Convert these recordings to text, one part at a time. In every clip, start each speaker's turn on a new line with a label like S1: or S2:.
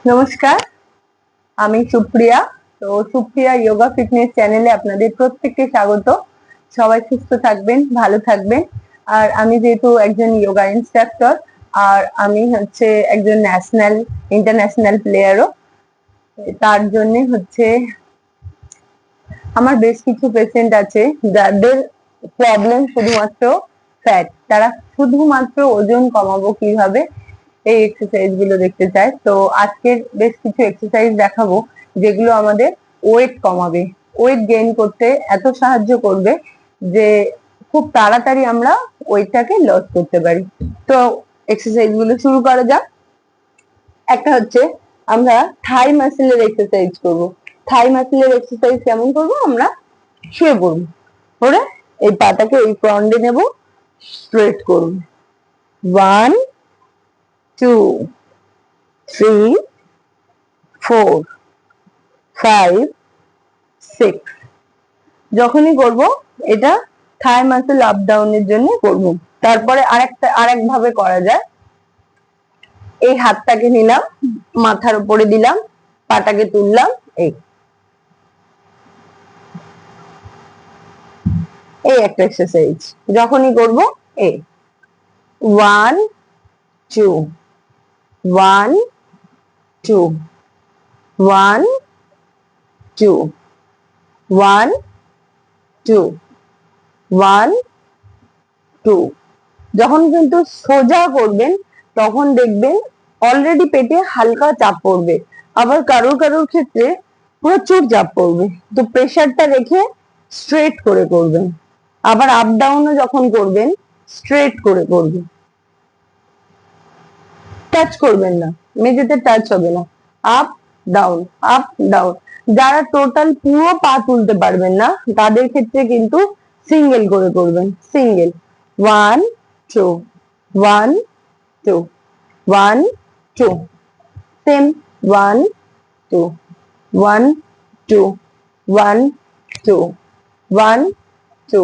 S1: নমস্কার, আমি সুপ্রিয়া। তো সুপ্রিয়া যোগা ফিটনেস চ্যানেলে আপনাদের প্রত্যেককে স্বাগত। সবাই সুস্থ থাকবেন, ভালো থাকবেন। আর আমি যেহেতু একজন যোগা ইনস্ট্রাক্টর, আর আমি একজন ইন্টারন্যাশনাল প্লেয়ারও, তার জন্য আমার বেশ কিছু পেশেন্ট আছে যাদের প্রবলেম শুধুমাত্র ফ্যাট। তারা শুধুমাত্র ওজন কমাবো কিভাবে, এই এক্সারসাইজ গুলো দেখতে চায়। তো আজকের বেশ কিছু এক্সারসাইজ দেখাবো যেগুলো আমাদের ওয়েট কমাবে, ওয়েট গেইন করতে এত সাহায্য করবে যে খুব তাড়াতাড়ি আমরা ওয়েটটাকে লস করতে পারি। তো এক্সারসাইজ গুলো শুরু করা যাক। একটা আমরা থাই মাসেলের এক্সারসাইজ করব। থাই মাসেলের এক্সারসাইজ কেমন করব? আমরা শুয়ে পড়ব, পরে এই পাটাকে এই ফ্রন্টে নেব, স্ট্রেট করব। 1 2 3 4 5 6। যখনই করব এটা থাই মাসেল আপ ডাউনের জন্য করব। তারপরে আরেক ভাবে করা যায়। এই হাতটাকে নিলাম, মাথার উপরে দিলাম, পাটাকে তুললাম, এই একটা এক্সারসাইজ যখনই করব। 1 2 1 2 1 2 1 2 1 2। যখন কিন্তু সোজা করবেন তখন দেখবেন অলরেডি পেটে হালকা চাপ পড়বে, আবার কারোর ক্ষেত্রে প্রচুর চাপ পড়বে। তো প্রেসারটা রেখে স্ট্রেট করে করবেন। আবার আপ ডাউনও যখন করবেন স্ট্রেট করে করবেন, টাচ করবেন না, মেঝেতে টাচ হবে না। Up down, up down. যারা টোটাল পুরো পা তুলতে পারবেন না তাদের ক্ষেত্রে কিন্তু সিঙ্গেল করে করবেন। সিঙ্গেল 1 2 1 2 1 2। সেম 1 2 1 2 1 2 1 2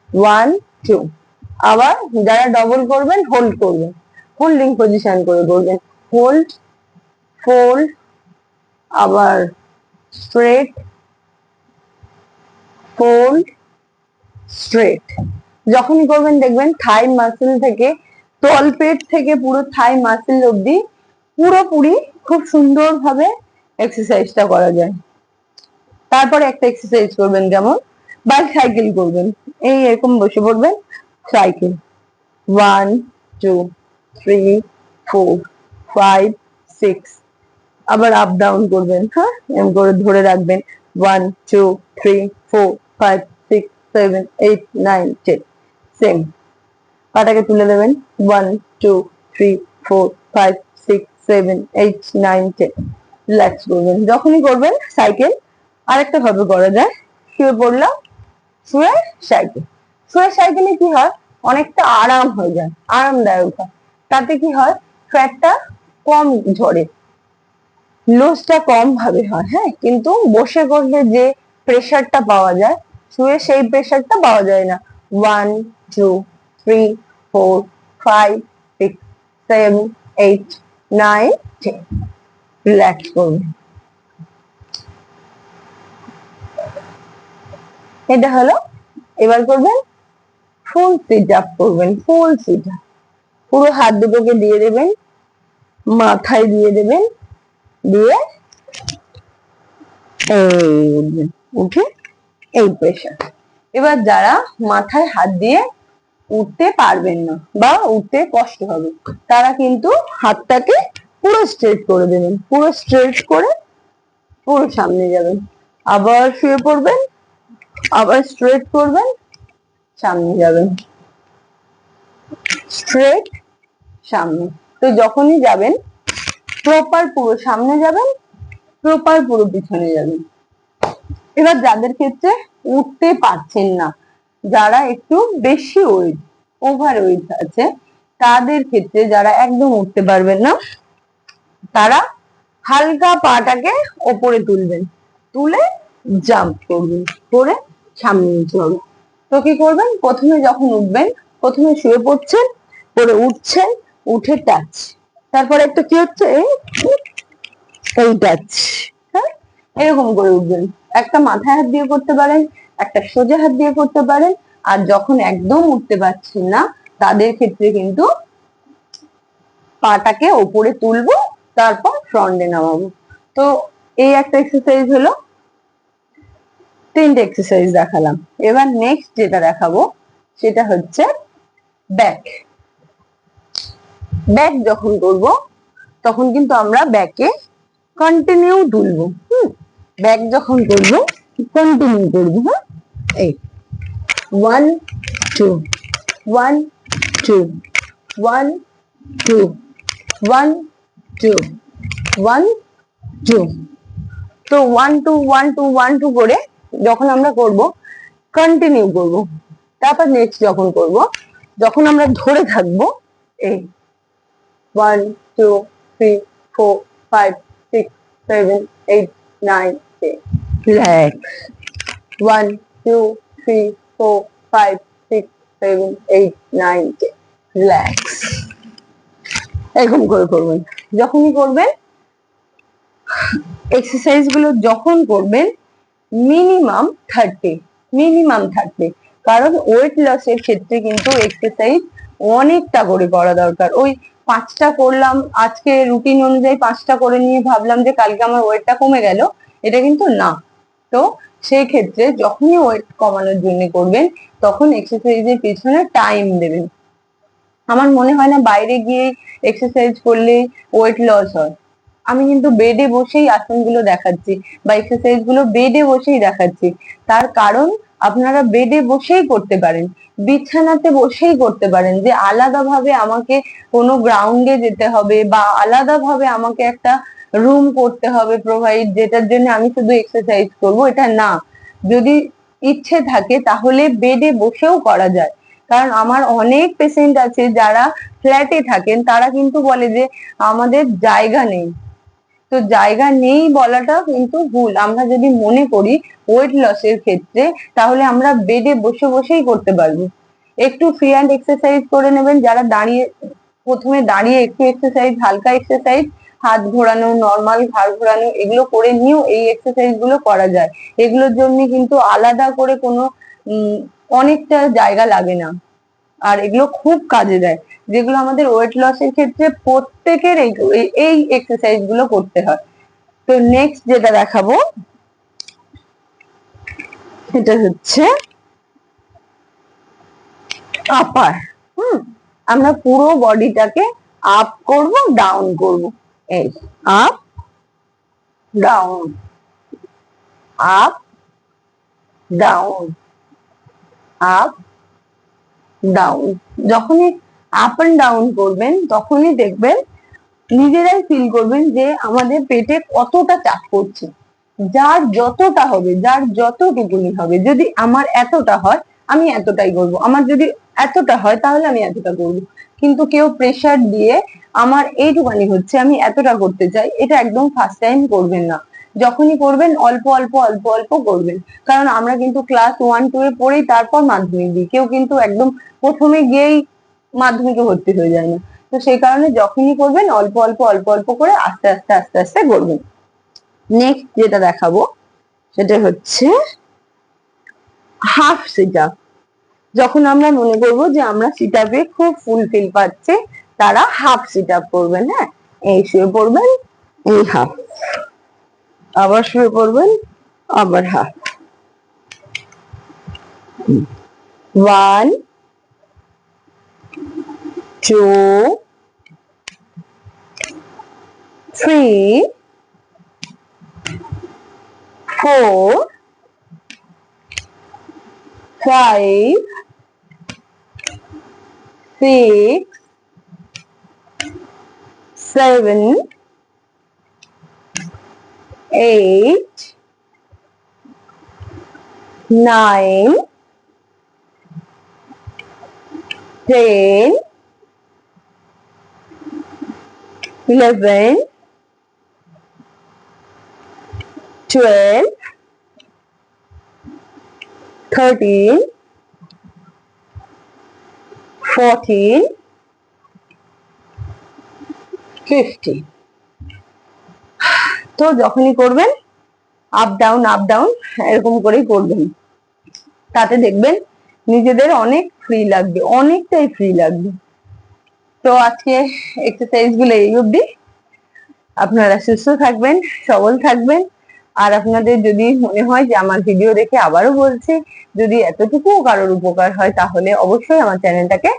S1: 1 2। আবার যারা ডবল করবেন হোল্ড করবেন, হোল্ডিং পজিশন করে করবেন। হোল্ড, ফোল্ড, আবার স্ট্রেট, ফোল্ড, স্ট্রেট। যখনই করবেন দেখবেন থাই মাসেল থেকে, তলপেট থেকে পুরো থাই মাসেল অব্দি পুরোপুরি খুব সুন্দরভাবে এক্সারসাইজটা করা যায়। তারপরে একটা এক্সারসাইজ করবেন, যেমন সাইকেল করবেন। এরকম বসে পড়বেন, সাইকেল 1 2 3 4 5 6। আবার আপ ডাউন করবেন, হ্যাঁ, এরকম করে ধরে রাখবেন। 1 2 3 4 5 6 7 8 9 10। সেম পাটাকে তুলে দেবেন। 1 2 3 4 5 6 7 8 9 10। রিল্যাক্স করবেন। যখনই করবেন সাইকেল আরেকটা ভাবে করা যায়। শুয়ে পড়লাম, শুয়ে সাইকেল। শুয়ে সাইকেলে কি হয়, অনেকটা আরাম হয়ে যায়, আরামদায়ক হয়। তাতে কি হয়, ফ্যাটটা কম ঝরে, লসটা কম ভাবে হয়। হ্যাঁ, কিন্তু বসে করলে যে প্রেসারটা পাওয়া যায়, শুয়ে সেই প্রেসারটা পাওয়া যায় না। 1 2 3 4 5 6 7 8 9 10। রিল্যাক্স করবেন। এটা হলো। এবার করবেন ফুল সিট আপ করবেন। ফুল সিট আপ, পুরো হাত দুটোকে দিয়ে দেবেন, মাথায় দিয়ে দেবেন, দিয়ে এই উঠবেন, উঠে এই প্রেসার। এবার যারা মাথায় হাত দিয়ে উঠতে পারবেন না বা উঠতে কষ্ট হবে, তারা কিন্তু হাতটাকে পুরো স্ট্রেট করে দেবেন। পুরো স্ট্রেট করে পুরো সামনে যাবেন, আবার শুয়ে পড়বেন, আবার স্ট্রেট করবেন, সামনে যাবেন, স্ট্রেট, সামনে। তো যখনই যাবেন প্রপার পুরো সামনে যাবেন, প্রপার পুরো পিছনে যাবেন। এবার যাদের ক্ষেত্রে উঠতে পারছেন না, যারা একটু বেশি ওয়েট, ওভার ওয়েট আছে, তাদের ক্ষেত্রে, যারা একদম উঠতে পারবেন না, তারা হালকা পাটাকে ওপরে তুলবেন, তুলে জাম্প করবেন, করে সামনে নিতে হবে। তো কি করবেন, প্রথমে যখন উঠবেন, প্রথমে শুয়ে পড়ছেন, পরে উঠছেন, উঠে টাচ, তারপরে একটা কি হচ্ছে, এই টাচ, হ্যাঁ, এরকম করে উঠবেন। একটা মাথায় হাত দিয়ে করতে পারেন, একটা সোজা হাত দিয়ে করতে পারেন। আর যখন একদম উঠতে পারছেন না তাদের ক্ষেত্রে কিন্তু পাটাকে ওপরে তুলবো, তারপর ফ্রন্টে নামাবো। তো এই একটা এক্সারসাইজ হলো, তিনটে এক্সারসাইজ দেখালাম। এবার নেক্সট যেটা দেখাবো সেটা হচ্ছে ব্যাক। ব্যাক যখন করব তখন কিন্তু আমরা ব্যাকে কন্টিনিউ তুলবো। ব্যাক যখন করবো কন্টিনিউ করবো। হ্যাঁ, এই 1 2 1 2 1 2 1 2 1 2। তো 1 2 1 2 1 2 করে যখন আমরা করব কন্টিনিউ করব। তারপর নেক্সট যখন করব, যখন আমরা ধরে থাকবো, এই 1 2 3 4 5 6 7 8 9 10, রিল্যাক্স। 1 2 3 4 5 6 7 8 9 10, রিল্যাক্স। এরকম করে করবেন। যখনই করবেন এক্সারসাইজ গুলো, যখন করবেন মিনিমাম 30, কারণ ওয়েট লসের ক্ষেত্রে কিন্তু এক্সারসাইজ অনেকটা করে করা দরকার। ওই 5টা করলাম আজকে রুটিন অনুযায়ী, 5টা করে নিয়ে ভাবলাম যে কালকে আমার ওয়েটটা কমে গেল, এটা কিন্তু না। তো সেই ক্ষেত্রে যখনই ওয়েট কমানোর জন্য করবেন তখন এক্সারসাইজের পিছনে টাইম দেবেন। আমার মনে হয় না বাইরে গিয়ে এক্সারসাইজ করলে ওয়েট লস হয়। আমি কিন্তু বেডে বসেই আসনগুলো দেখাচ্ছি বা এক্সারসাইজ গুলো বেডে বসেই দেখাচ্ছি। তার কারণ আপনারা বেডে বসেই করতে পারেন, বিছানাতে বসেই করতে পারেন, যে আলাদাভাবে আমাকে কোনো গ্রাউন্ডে যেতে হবে বা আলাদাভাবে আমাকে একটা রুম করতে হবে প্রোভাইড, যেটার জন্য আমি শুধু এক্সারসাইজ করব, এটা না। যদি ইচ্ছে থাকে তাহলে বেডে বসেও করা যায়। কারণ আমার অনেক পেশেন্ট আছে যারা ফ্ল্যাটে থাকেন, তারা কিন্তু বলে যে আমাদের জায়গা নেই। তো জায়গা নেই বলাটা কিন্তু ভুল। আমরা যদি মনে করি ওয়েট লসের ক্ষেত্রে, তাহলে আমরা বেডে বসে বসেই করতে পারবো। একটু ফ্রি হ্যান্ড এক্সারসাইজ করে নেবেন, যারা দাঁড়িয়ে, প্রথমে দাঁড়িয়ে একটু এক্সারসাইজ, হালকা এক্সারসাইজ, হাত ঘোরানো, নর্মাল ঘাড় ঘোরানো, এগুলো করে নিয়েও এই এক্সারসাইজ গুলো করা যায়। এগুলোর জন্য কিন্তু আলাদা করে কোনো অনেকটা জায়গা লাগে না, আর এগুলো খুব কাজে দেয়। যেগুলো আমাদের ওয়েট লসের ক্ষেত্রে প্রত্যেকের এই এক্সারসাইজ গুলো করতে হয়। তো নেক্সট যেটা দেখাবো সেটা হচ্ছে আপার। আমরা পুরো বডিটাকে আপ করব, ডাউন করব। এই up down, up down, up down. যখনই আপ এন্ড ডাউন করবেন তখনই দেখবেন, নিজেরাই ফিল করবেন যে আমাদের পেটে কতটা চাপ পড়ছে। যার যতটা হবে, যার যতটুকুনি হবে, যদি আমার এতটা হয় আমি এতটাই করব, আমার যদি এতটা হয় তাহলে আমি এতটা করব। কিন্তু কেউ প্রেসার দিয়ে আমার এইটুকানি হচ্ছে আমি এতটা করতে চাই, এটা একদম ফার্স্ট টাইম করবেন না। যখনই করবেন অল্প অল্প অল্প অল্প করবেন। কারণ আমরা কিন্তু ক্লাস 1 2 এ পড়েই তারপর মাধ্যমিক দিই, কেউ কিন্তু একদম প্রথমে গিয়েই মাধ্যমিকে ভর্তি হয়ে যায় না। তো সেই কারণে যখনই করবেন অল্প অল্প অল্প অল্প করে আস্তে আস্তে আস্তে আস্তে করবেন। নেক্সট যেটা দেখাবো সেটা হচ্ছে হাফ সিট আপ। যখন আমরা মনে করবো যে আমরা সিট আপে খুব ফুলফিল পাচ্ছি, তারা হাফ সিট আপ করবেন। হ্যাঁ, এই শুয়ে পড়বেন, এই হাফ, আবার শুয়ে পড়বেন, আবার হাফ। 1 2 3 4 5 6 7 8 9 10 11 12 13 14 15। তো যখনই করবেন আপ ডাউন এরকম করেই করবেন, তাতে দেখবেন নিজেদের অনেক ফ্রি লাগবে, অনেকটাই ফ্রি লাগবে। তো আজকে এক্সারসাইজ গুলো এই অবধি। আপনারা সুস্থ থাকবেন, সবল থাকবেন। আর আপনাদের যদি মনে হয় যে আমার ভিডিও দেখে আবারও বলছি, যদি এতটুকু কারোর উপকার হয় তাহলে অবশ্যই আমার চ্যানেলটাকে